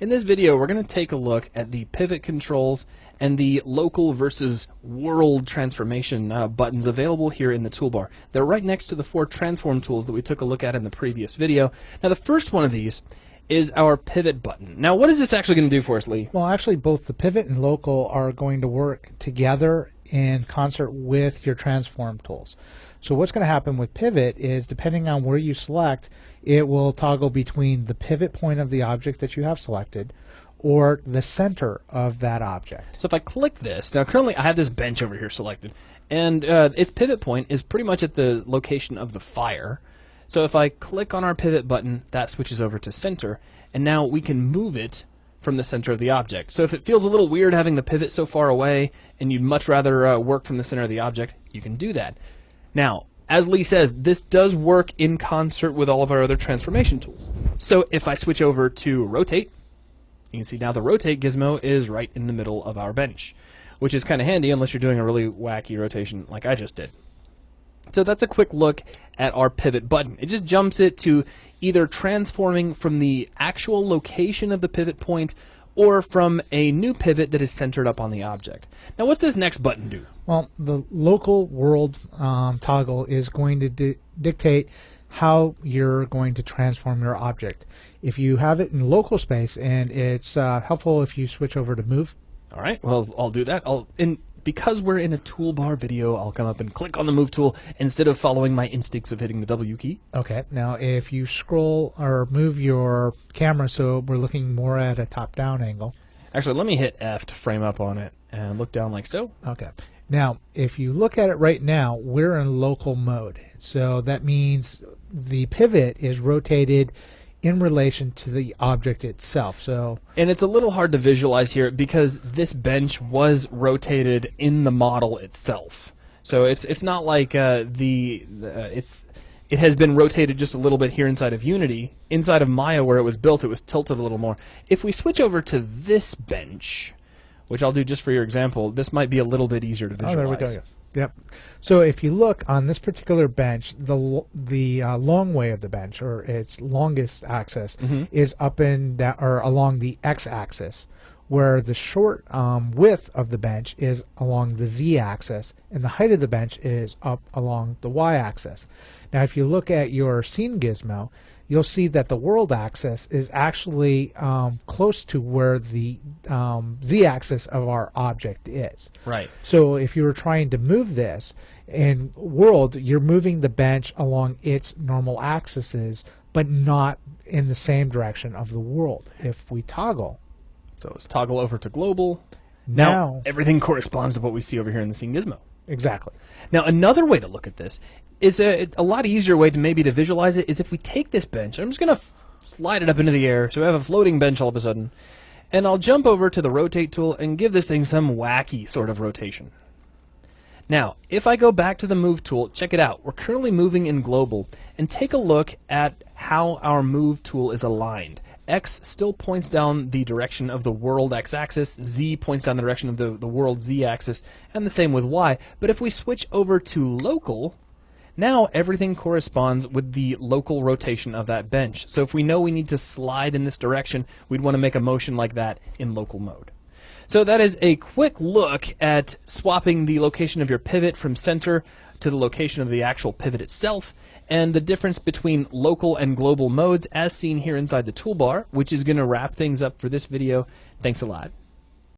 In this video, we're going to take a look at the pivot controls and the local versus world transformation buttons available here in the toolbar. They're right next to the 4 transform tools that we took a look at in the previous video. Now, the first one of these is our pivot button. Now, what is this actually going to do for us, Lee? Well, actually, both the pivot and local are going to work together in concert with your transform tools. So what's going to happen with pivot is, depending on where you select, it will toggle between the pivot point of the object that you have selected or the center of that object. So if I click this, now currently I have this bench over here selected, and its pivot point is pretty much at the location of the fire. So if I click on our pivot button, that switches over to center, and now we can move it from the center of the object. So if it feels a little weird having the pivot so far away and you'd much rather work from the center of the object, you can do that. Now, as Lee says, this does work in concert with all of our other transformation tools. So if I switch over to rotate, you can see now the rotate gizmo is right in the middle of our bench, which is kind of handy unless you're doing a really wacky rotation like I just did. So that's a quick look at our pivot button. It just jumps it to either transforming from the actual location of the pivot point or from a new pivot that is centered up on the object. Now, what's this next button do? Well, the local world toggle is going to dictate how you're going to transform your object. If you have it in local space, and it's helpful if you switch over to move. All right, well, I'll do that. Because we're in a toolbar video, I'll come up and click on the move tool instead of following my instincts of hitting the W key. Okay, now if you scroll or move your camera so we're looking more at a top-down angle. Actually, let me hit F to frame up on it and look down like so. Okay. Now, if you look at it right now, we're in local mode. So that means the pivot is rotated in relation to the object itself. And it's a little hard to visualize here because this bench was rotated in the model itself. So it's not like it has been rotated just a little bit here inside of Unity. Inside of Maya, where it was built, it was tilted a little more. If we switch over to this bench, which I'll do just for your example, this might be a little bit easier to visualize. Oh, there we go. Yep. So if you look on this particular bench, the long way of the bench, or its longest axis, is up and down, or along the x-axis, where the short width of the bench is along the z-axis, and the height of the bench is up along the y-axis. Now, if you look at your scene gizmo, you'll see that the world axis is actually close to where the z-axis of our object is. Right. So if you were trying to move this in world, you're moving the bench along its normal axes, but not in the same direction of the world. If we toggle. So let's toggle over to global. Now everything corresponds to what we see over here in the scene gizmo. Exactly. Now, another way to look at this is a lot easier way to visualize it is if we take this bench. I'm just going to slide it up into the air so we have a floating bench all of a sudden. And I'll jump over to the rotate tool and give this thing some wacky sort of rotation. Now, if I go back to the move tool, check it out. We're currently moving in global. And take a look at how our move tool is aligned. X still points down the direction of the world x-axis, Z points down the direction of the world z-axis, and the same with Y. But if we switch over to local, now everything corresponds with the local rotation of that bench. So if we know we need to slide in this direction, we'd want to make a motion like that in local mode. So that is a quick look at swapping the location of your pivot from center to the location of the actual pivot itself, and the difference between local and global modes as seen here inside the toolbar, which is going to wrap things up for this video. Thanks a lot.